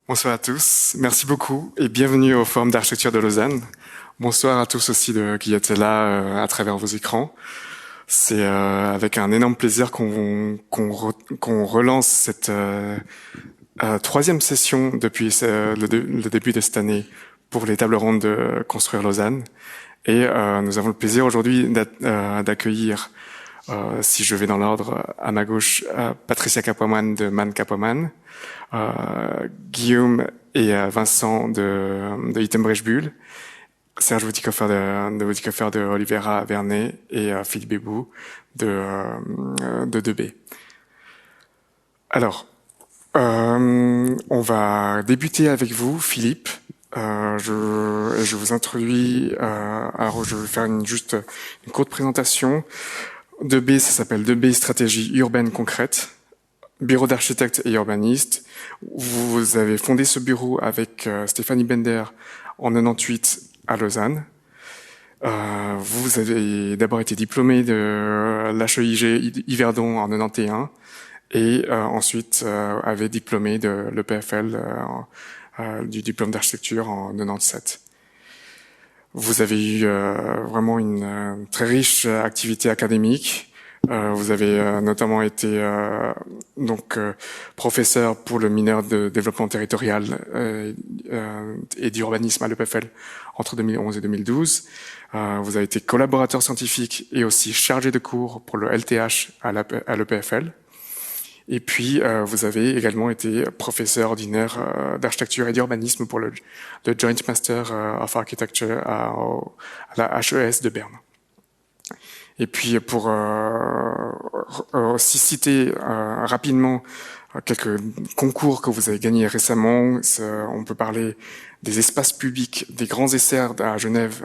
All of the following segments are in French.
Bonsoir à tous, merci beaucoup et bienvenue au Forum d'architecture de Lausanne. Bonsoir à tous aussi qui étaient là à travers vos écrans. C'est avec un énorme plaisir qu'on relance cette troisième session depuis le début de cette année pour les tables rondes de Construire Lausanne. Et nous avons le plaisir aujourd'hui d'accueillir, si je vais dans l'ordre, à ma gauche, Patricia Capoman de Man Capoman, Guillaume et Vincent de Ittembrecht Bull, Serge Bouticofer de Oliveira Vernet et Philippe Bébou de 2B. Alors, on va débuter avec vous, Philippe. Je vous introduis. Alors, je vais faire juste une courte présentation. 2B, ça s'appelle 2B Stratégie urbaine concrète. Bureau d'architectes et urbanistes. Vous avez fondé ce bureau avec Stéphanie Bender en 98 à Lausanne. Vous avez d'abord été diplômé de l'HEIG Yverdon en 91 et ensuite avez diplômé de l'EPFL du diplôme d'architecture en 97. Vous avez eu vraiment une très riche activité académique. Vous avez notamment été professeur pour le mineur de développement territorial et d'urbanisme à l'EPFL entre 2011 et 2012. Vous avez été collaborateur scientifique et aussi chargé de cours pour le LTH à l'EPFL. Et puis, vous avez également été professeur ordinaire d'architecture et d'urbanisme pour le Joint Master of Architecture à la HES de Berne. Et puis, pour aussi citer rapidement quelques concours que vous avez gagnés récemment, on peut parler des espaces publics, des grands essais à Genève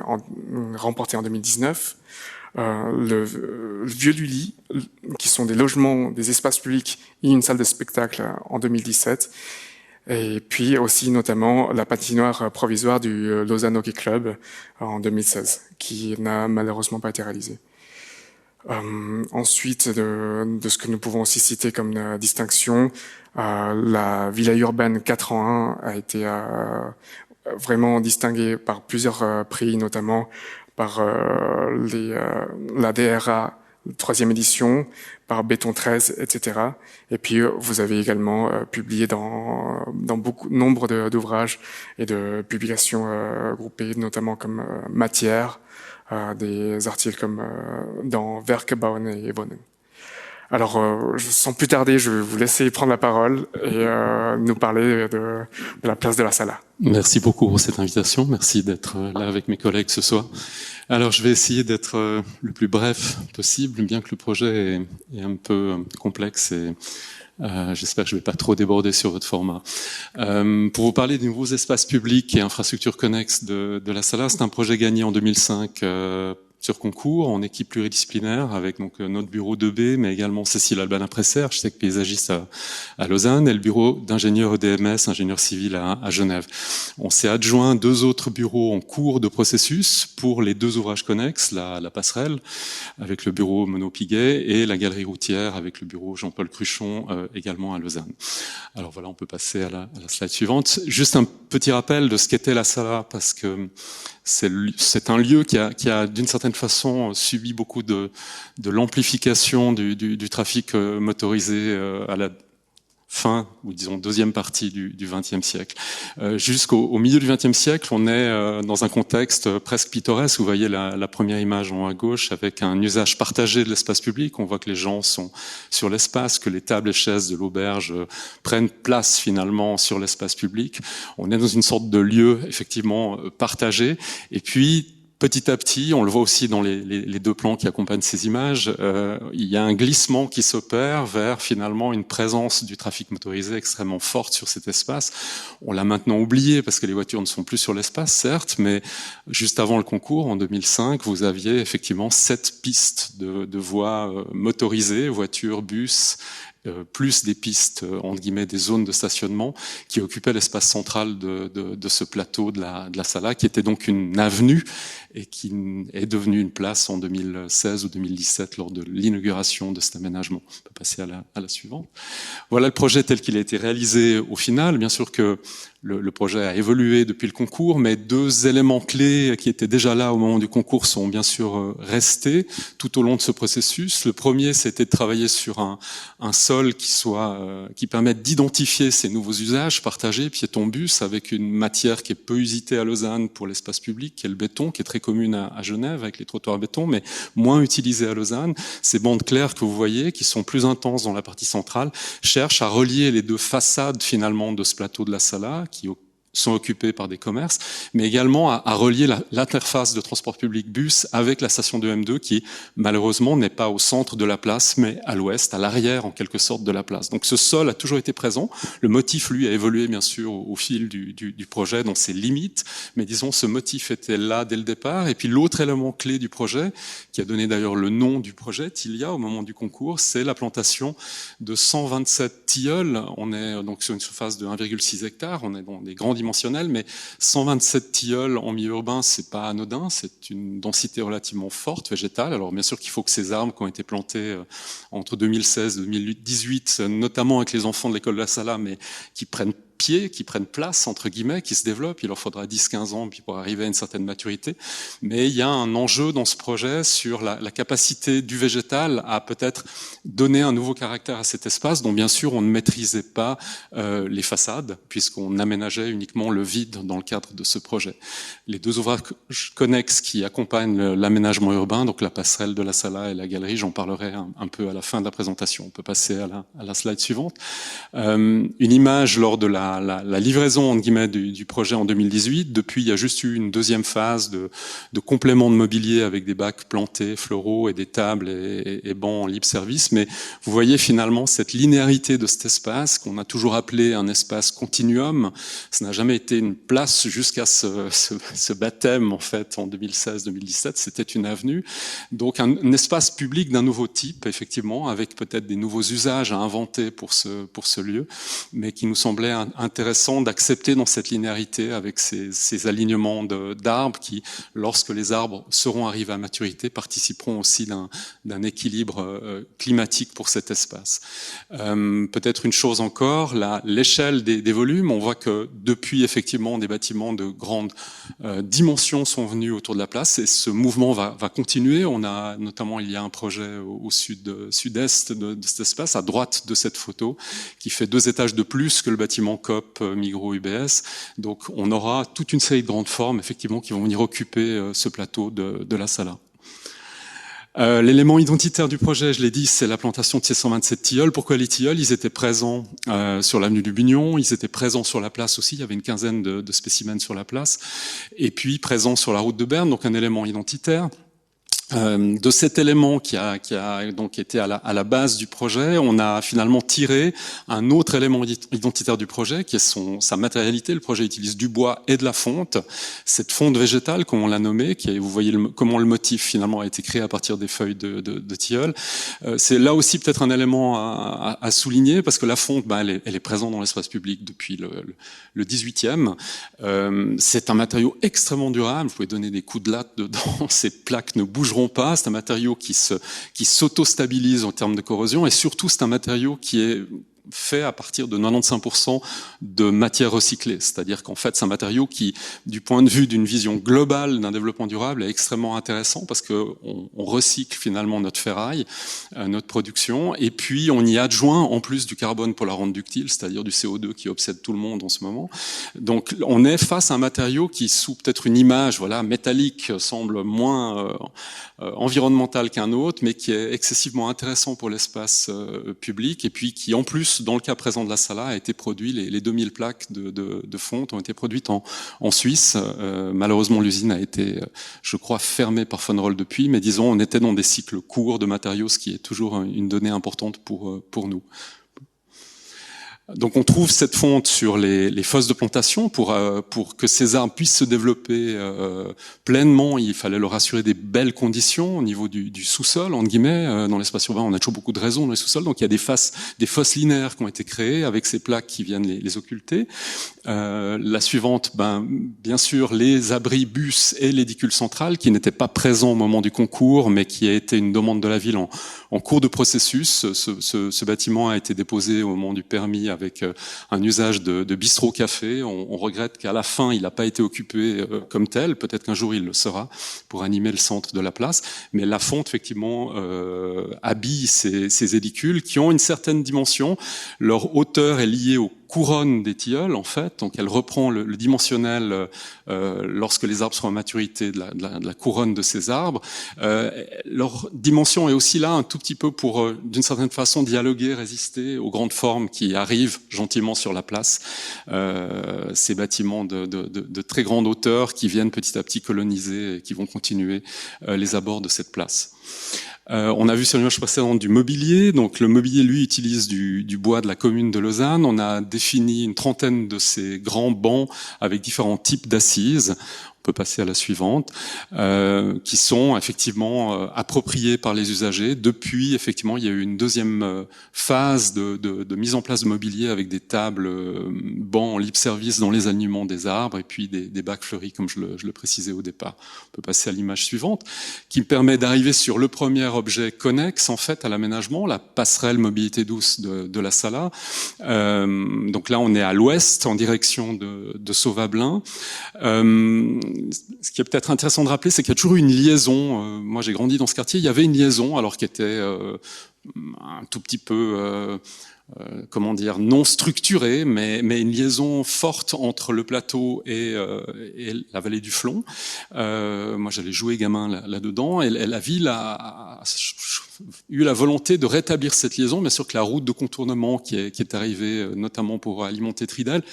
remportés en 2019, le Vieux Lully, qui sont des logements, des espaces publics et une salle de spectacle en 2017, et puis aussi notamment la patinoire provisoire du Lausanne Hockey Club en 2016, qui n'a malheureusement pas été réalisée. Ensuite, de ce que nous pouvons aussi citer comme distinction, la Villa urbaine 4 en 1 a été vraiment distinguée par plusieurs prix, notamment par la DRA 3e édition, par Béton 13, etc. Et puis, vous avez également publié dans nombre d'ouvrages et de publications groupées, notamment comme Matière, des articles comme dans Werkbauen et Wohnen. Alors, sans plus tarder, je vais vous laisser prendre la parole et nous parler de la place de la Sala. Merci beaucoup pour cette invitation. Merci d'être là avec mes collègues ce soir. Alors, je vais essayer d'être le plus bref possible, bien que le projet est un peu complexe et j'espère que je ne vais pas trop déborder sur votre format. Pour vous parler des nouveaux espaces publics et infrastructures connexes de la Sala, c'est un projet gagné en 2005 sur concours en équipe pluridisciplinaire avec donc notre bureau 2B, mais également Cécile Alban-Presser, architecte paysagiste à Lausanne, et le bureau d'ingénieur EDMS, ingénieur civil à Genève. On s'est adjoint 2 autres bureaux en cours de processus pour les 2 ouvrages connexes, la passerelle avec le bureau Monod Piguet et la galerie routière avec le bureau Jean-Paul Cruchon également à Lausanne. Alors voilà, on peut passer à la slide suivante. Juste un petit rappel de ce qu'était la Sala, parce que c'est un lieu qui a d'une certaine façon subi beaucoup de l'amplification du trafic motorisé à la fin, ou disons deuxième partie du XXe siècle. Jusqu'au milieu du XXe siècle, on est dans un contexte presque pittoresque. Vous voyez la première image en haut à gauche avec un usage partagé de l'espace public. On voit que les gens sont sur l'espace, que les tables et chaises de l'auberge prennent place finalement sur l'espace public. On est dans une sorte de lieu effectivement partagé. Et puis, petit à petit, on le voit aussi dans les 2 plans qui accompagnent ces images, il y a un glissement qui s'opère vers finalement une présence du trafic motorisé extrêmement forte sur cet espace. On l'a maintenant oublié parce que les voitures ne sont plus sur l'espace, certes, mais juste avant le concours, en 2005, vous aviez effectivement 7 pistes de voies motorisées, voitures, bus, plus des pistes, entre guillemets, des zones de stationnement qui occupaient l'espace central de ce plateau de la Sala, qui était donc une avenue et qui est devenue une place en 2016 ou 2017 lors de l'inauguration de cet aménagement. On peut passer à la suivante. Voilà le projet tel qu'il a été réalisé au final. Bien sûr que le projet a évolué depuis le concours, mais deux éléments clés qui étaient déjà là au moment du concours sont bien sûr restés tout au long de ce processus. Le premier, c'était de travailler sur un sol qui permette d'identifier ces nouveaux usages partagés, piéton-bus, avec une matière qui est peu usitée à Lausanne pour l'espace public, qui est le béton, qui est très commune à Genève avec les trottoirs béton, mais moins utilisée à Lausanne. Ces bandes claires que vous voyez, qui sont plus intenses dans la partie centrale, cherchent à relier les deux façades finalement de ce plateau de la Sala, qui sont occupés par des commerces, mais également à relier l'interface de transport public bus avec la station de M2 qui, malheureusement, n'est pas au centre de la place, mais à l'ouest, à l'arrière, en quelque sorte, de la place. Donc ce sol a toujours été présent. Le motif, lui, a évolué, bien sûr, au fil du projet, dans ses limites, mais disons, ce motif était là dès le départ. Et puis l'autre élément clé du projet, qui a donné d'ailleurs le nom du projet, Tilia, au moment du concours, c'est la plantation de 127 tilleuls. On est donc sur une surface de 1,6 hectare, on est dans des grands dimensionnels, mais 127 tilleuls en milieu urbain, c'est pas anodin, c'est une densité relativement forte végétale. Alors bien sûr qu'il faut que ces arbres qui ont été plantés entre 2016 et 2018, notamment avec les enfants de l'école de la Sala, mais qui prennent pied, qui prennent place, entre guillemets, qui se développent. Il leur faudra 10-15 ans puis pour arriver à une certaine maturité. Mais il y a un enjeu dans ce projet sur la capacité du végétal à peut-être donner un nouveau caractère à cet espace, dont bien sûr on ne maîtrisait pas les façades, puisqu'on aménageait uniquement le vide dans le cadre de ce projet. Les deux ouvrages connexes qui accompagnent l'aménagement urbain, donc la passerelle de la Sala et la galerie, j'en parlerai un peu à la fin de la présentation. On peut passer à la slide suivante. Une image lors de la livraison entre guillemets du projet en 2018. Depuis, il y a juste eu une deuxième phase de complément de mobilier avec des bacs plantés, floraux et des tables et bancs en libre service. Mais vous voyez finalement cette linéarité de cet espace qu'on a toujours appelé un espace continuum. Ça n'a jamais été une place jusqu'à ce baptême en fait en 2016-2017. C'était une avenue. Donc un espace public d'un nouveau type, effectivement, avec peut-être des nouveaux usages à inventer pour ce lieu, mais qui nous semblait intéressant d'accepter dans cette linéarité avec ces alignements d'arbres qui, lorsque les arbres seront arrivés à maturité, participeront aussi d'un équilibre climatique pour cet espace. Peut-être une chose encore, l'échelle des volumes, on voit que depuis effectivement des bâtiments de grandes dimensions sont venus autour de la place et ce mouvement va continuer. On a notamment, il y a un projet au sud-est de cet espace, à droite de cette photo, qui fait 2 étages de plus que le bâtiment Coop, Migros, UBS. Donc on aura toute une série de grandes formes effectivement qui vont venir occuper ce plateau de la Sala. L'élément identitaire du projet, je l'ai dit, c'est la plantation de ces 127 tilleuls. Pourquoi les tilleuls? Ils étaient présents sur l'avenue du Bugnon, ils étaient présents sur la place aussi, il y avait une quinzaine de spécimens sur la place, et puis présents sur la route de Berne, donc un élément identitaire. De cet élément qui a donc été à la base du projet, on a finalement tiré un autre élément identitaire du projet, qui est sa matérialité. Le projet utilise du bois et de la fonte. Cette fonte végétale, comme on l'a nommée, vous voyez comment le motif finalement a été créé à partir des feuilles de tilleul. C'est là aussi peut-être un élément à souligner, parce que la fonte, elle est présente dans l'espace public depuis le 18e. C'est un matériau extrêmement durable. Vous pouvez donner des coups de latte dedans, ces plaques ne bougeront pas, c'est un matériau qui s'auto-stabilise en termes de corrosion et surtout c'est un matériau qui est fait à partir de 95% de matière recyclée. C'est-à-dire qu'en fait, c'est un matériau qui, du point de vue d'une vision globale d'un développement durable, est extrêmement intéressant parce qu'on recycle finalement notre ferraille, notre production, et puis on y adjoint en plus du carbone pour la rendre ductile, c'est-à-dire du CO2 qui obsède tout le monde en ce moment. Donc on est face à un matériau qui, sous peut-être une image métallique, semble moins environnemental qu'un autre, mais qui est excessivement intéressant pour l'espace public, et puis qui en plus, dans le cas présent de la Sala, a été produit, les 2000 plaques de fonte ont été produites en Suisse. Malheureusement, l'usine a été, je crois, fermée par Fonroll depuis, mais disons, on était dans des cycles courts de matériaux, ce qui est toujours une donnée importante pour nous. Donc on trouve cette fonte sur les fosses de plantation pour que ces arbres puissent se développer pleinement. Il fallait leur assurer des belles conditions au niveau du sous-sol, entre guillemets. Dans l'espace urbain, on a toujours beaucoup de raisons dans les sous-sols, donc il y a des fosses linéaires qui ont été créées avec ces plaques qui viennent les occulter. La suivante, bien sûr, les abris bus et l'édicule central qui n'étaient pas présents au moment du concours, mais qui a été une demande de la ville en cours de processus. Ce bâtiment a été déposé au moment du permis avec un usage de bistrot-café. On regrette qu'à la fin, il n'a pas été occupé comme tel. Peut-être qu'un jour, il le sera pour animer le centre de la place. Mais la fonte, effectivement, habille ces édicules qui ont une certaine dimension. Leur hauteur est liée aux couronne des tilleuls, en fait, donc elle reprend le dimensionnel lorsque les arbres sont à maturité de la couronne de ces arbres. Leur dimension est aussi là un tout petit peu pour, d'une certaine façon, dialoguer, résister aux grandes formes qui arrivent gentiment sur la place. Ces bâtiments de très grande hauteur qui viennent petit à petit coloniser et qui vont continuer les abords de cette place. On a vu sur l'image précédente du mobilier. Donc le mobilier, lui, utilise du bois de la commune de Lausanne. On a défini une trentaine de ces grands bancs avec différents types d'assises. On peut passer à la suivante, qui sont effectivement appropriés par les usagers. Depuis, effectivement, il y a eu une deuxième phase de mise en place de mobilier avec des tables, bancs en libre service dans les alignements des arbres et puis des bacs fleuris, comme je le précisais au départ. On peut passer à l'image suivante, qui me permet d'arriver sur le premier objet connexe, en fait, à l'aménagement, la passerelle mobilité douce de la Sala. Donc là, on est à l'ouest, en direction de Sauvablin. Ce qui est peut-être intéressant de rappeler, c'est qu'il y a toujours eu une liaison. Moi, j'ai grandi dans ce quartier. Il y avait une liaison, alors qui était un tout petit peu, comment dire, non structurée, mais une liaison forte entre le plateau et la vallée du Flon. Moi, j'allais jouer gamin là-dedans, et la ville a eu la volonté de rétablir cette liaison. Bien sûr que la route de contournement qui est arrivée, notamment pour alimenter Tridel,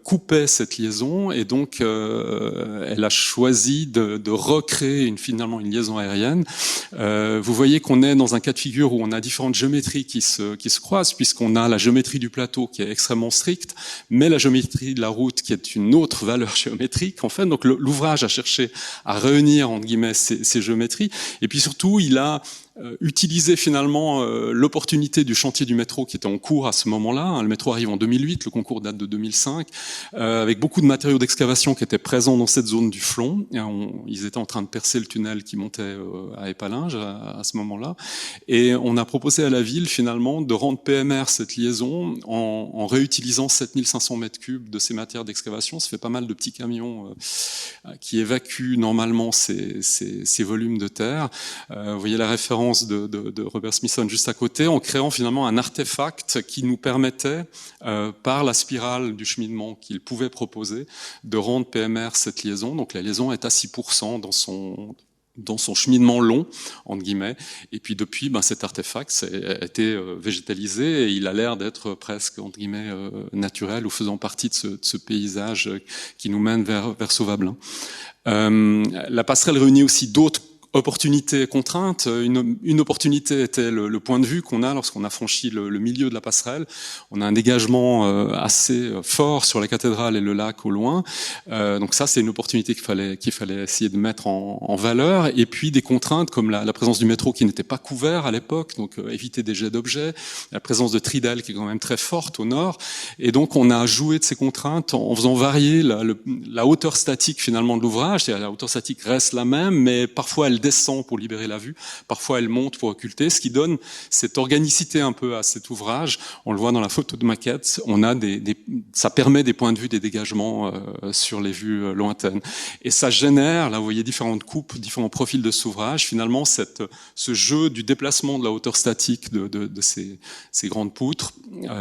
coupait cette liaison, et donc elle a choisi de recréer finalement une liaison aérienne. Vous voyez qu'on est dans un cas de figure où on a différentes géométries qui se croisent, puisqu'on a la géométrie du plateau qui est extrêmement stricte, mais la géométrie de la route qui est une autre valeur géométrique, en fait. Donc l'ouvrage a cherché à réunir, entre guillemets, ces géométries, et puis surtout, il a utiliser finalement l'opportunité du chantier du métro qui était en cours à ce moment-là. Le métro arrive en 2008, le concours date de 2005, avec beaucoup de matériaux d'excavation qui étaient présents dans cette zone du Flon. Ils étaient en train de percer le tunnel qui montait à Épalinges à ce moment-là. Et on a proposé à la ville finalement de rendre PMR cette liaison en réutilisant 7500 mètres cubes de ces matières d'excavation. Ça fait pas mal de petits camions qui évacuent normalement ces volumes de terre. Vous voyez la référence de Robert Smithson juste à côté, en créant finalement un artefact qui nous permettait, par la spirale du cheminement qu'il pouvait proposer, de rendre PMR cette liaison. Donc la liaison est à 6% dans son cheminement long, entre guillemets, et puis depuis, cet artefact a été végétalisé, et il a l'air d'être presque, entre guillemets, naturel, ou faisant partie de ce paysage qui nous mène vers Sauvablin. La passerelle réunit aussi d'autres opportunité et contrainte. Une opportunité était le point de vue qu'on a lorsqu'on a franchi le milieu de la passerelle. On a un dégagement assez fort sur la cathédrale et le lac au loin. Donc ça, c'est une opportunité qu'il fallait essayer de mettre en valeur. Et puis des contraintes comme la présence du métro qui n'était pas couvert à l'époque, donc éviter des jets d'objets, la présence de Tridel qui est quand même très forte au nord. Et donc on a joué de ces contraintes en faisant varier la hauteur statique finalement de l'ouvrage. C'est-à-dire la hauteur statique reste la même, mais parfois elle descend pour libérer la vue, parfois elle monte pour occulter, ce qui donne cette organicité un peu à cet ouvrage. On le voit dans la photo de maquette, on a ça permet des points de vue, des dégagements sur les vues lointaines. Et ça génère, là vous voyez différentes coupes, différents profils de cet ouvrage, finalement ce jeu du déplacement de la hauteur statique de ces grandes poutres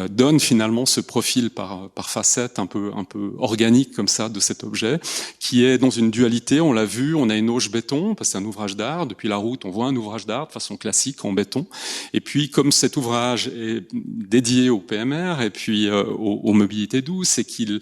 donne finalement ce profil par facette un peu organique comme ça de cet objet, qui est dans une dualité, on l'a vu, on a une auge béton, parce que c'est un ouvrage ouvrage d'art. Depuis la route, on voit un ouvrage d'art de façon classique en béton. Et puis, comme cet ouvrage est dédié au PMR et puis aux mobilités douces, et qu'il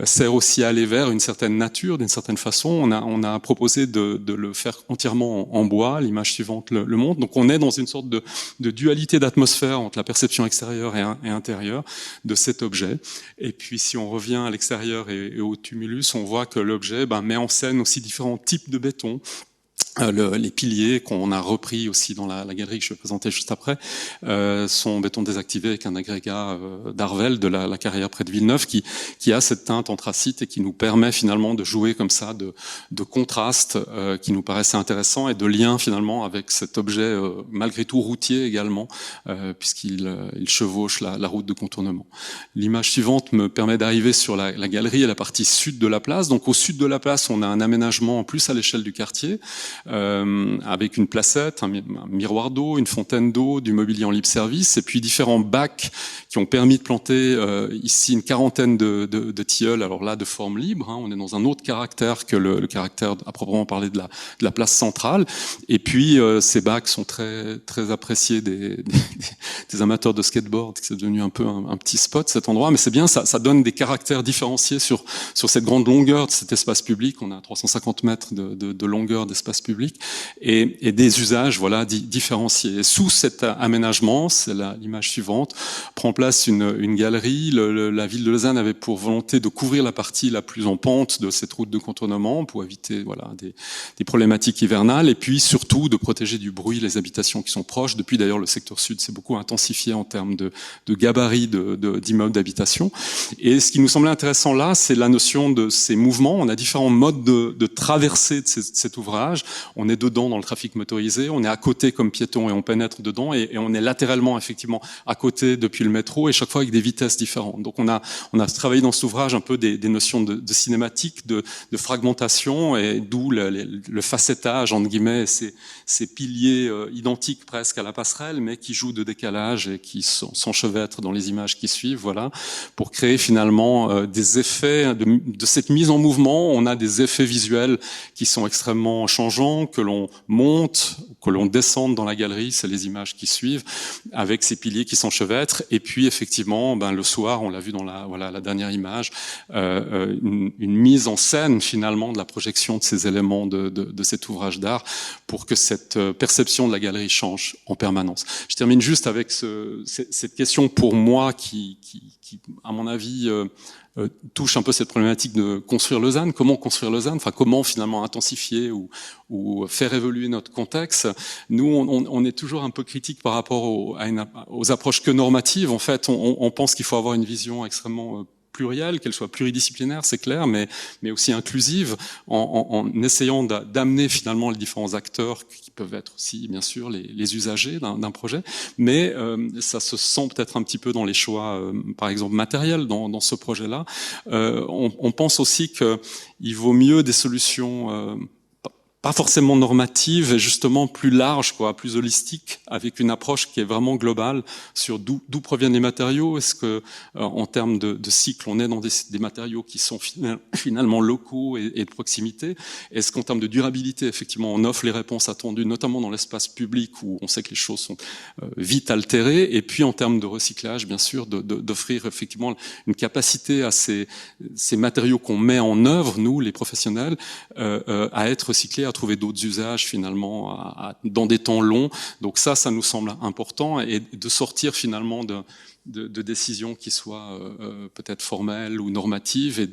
sert aussi à aller vers une certaine nature, d'une certaine façon, on a proposé de le faire entièrement en bois. L'image suivante le montre. Donc, on est dans une sorte de dualité d'atmosphère entre la perception extérieure et intérieure de cet objet. Et puis, si on revient à l'extérieur et au tumulus, on voit que l'objet met en scène aussi différents types de béton. Les piliers qu'on a repris aussi dans la galerie que je vais présenter juste après sont en béton désactivé avec un agrégat d'Arvel de la carrière près de Villeneuve qui a cette teinte anthracite et qui nous permet finalement de jouer comme ça de contrastes qui nous paraissaient intéressants et de liens finalement avec cet objet malgré tout routier également puisqu'il chevauche la route de contournement. L'image suivante me permet d'arriver sur la galerie et la partie sud de la place. Donc au sud de la place, on a un aménagement en plus à l'échelle du quartier. Avec une placette, un miroir d'eau, une fontaine d'eau, du mobilier en libre service, et puis différents bacs qui ont permis de planter ici une quarantaine de tilleuls, alors là de forme libre, on est dans un autre caractère que le caractère à proprement parler de la place centrale, et puis ces bacs sont très, très appréciés des amateurs de skateboard, c'est devenu un peu un petit spot cet endroit, mais c'est bien, ça donne des caractères différenciés sur cette grande longueur de cet espace public. On a 350 mètres de longueur d'espace public et des usages différenciés. Sous cet aménagement, c'est l'image suivante, prend place une galerie. La ville de Lausanne avait pour volonté de couvrir la partie la plus en pente de cette route de contournement pour éviter des problématiques hivernales et puis surtout de protéger du bruit les habitations qui sont proches. Depuis d'ailleurs le secteur sud s'est beaucoup intensifié en termes de gabarit d'immeubles d'habitation. Et ce qui nous semblait intéressant là, c'est la notion de ces mouvements. On a différents modes de traversée de cet ouvrage. On est dedans dans le trafic motorisé, on est à côté comme piéton et on pénètre dedans et on est latéralement effectivement à côté depuis le métro et chaque fois avec des vitesses différentes. Donc on a travaillé dans cet ouvrage un peu des notions de cinématique, de fragmentation et d'où le facettage entre guillemets, ces piliers identiques presque à la passerelle mais qui jouent de décalage et qui s'enchevêtrent dans les images qui suivent, voilà, pour créer finalement des effets de cette mise en mouvement. On a des effets visuels qui sont extrêmement changeants, que l'on monte, que l'on descende dans la galerie, c'est les images qui suivent, avec ces piliers qui s'enchevêtrent. Et puis effectivement, le soir, on l'a vu dans la dernière image, une mise en scène finalement de la projection de ces éléments de cet ouvrage d'art pour que cette perception de la galerie change en permanence. Je termine juste avec cette question pour moi qui à mon avis, touche un peu cette problématique de construire Lausanne. Comment construire Lausanne? Enfin, comment finalement intensifier ou faire évoluer notre contexte? Nous, on est toujours un peu critique par rapport aux approches que normatives. En fait, on pense qu'il faut avoir une vision extrêmement plurielle, qu'elle soit pluridisciplinaire, c'est clair, mais aussi inclusive, en essayant d'amener finalement les différents acteurs qui peuvent être aussi, bien sûr, les usagers d'un projet, mais ça se sent peut-être un petit peu dans les choix, par exemple, matériels dans ce projet-là. On pense aussi qu'il vaut mieux des solutions pas forcément normative et justement plus large, plus holistique, avec une approche qui est vraiment globale sur d'où proviennent les matériaux. Est-ce que en termes de cycle, on est dans des matériaux qui sont finalement locaux et de proximité? Est-ce qu'en termes de durabilité, effectivement, on offre les réponses attendues, notamment dans l'espace public où on sait que les choses sont vite altérées? Et puis en termes de recyclage, bien sûr, d'offrir effectivement une capacité à ces matériaux qu'on met en œuvre, nous, les professionnels, à être recyclés, à trouver d'autres usages finalement dans des temps longs. Donc ça nous semble important et de sortir finalement de décisions qui soient peut-être formelles ou normatives et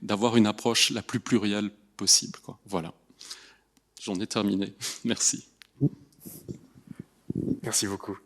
d'avoir une approche la plus plurielle possible. Voilà. J'en ai terminé. Merci. Merci beaucoup.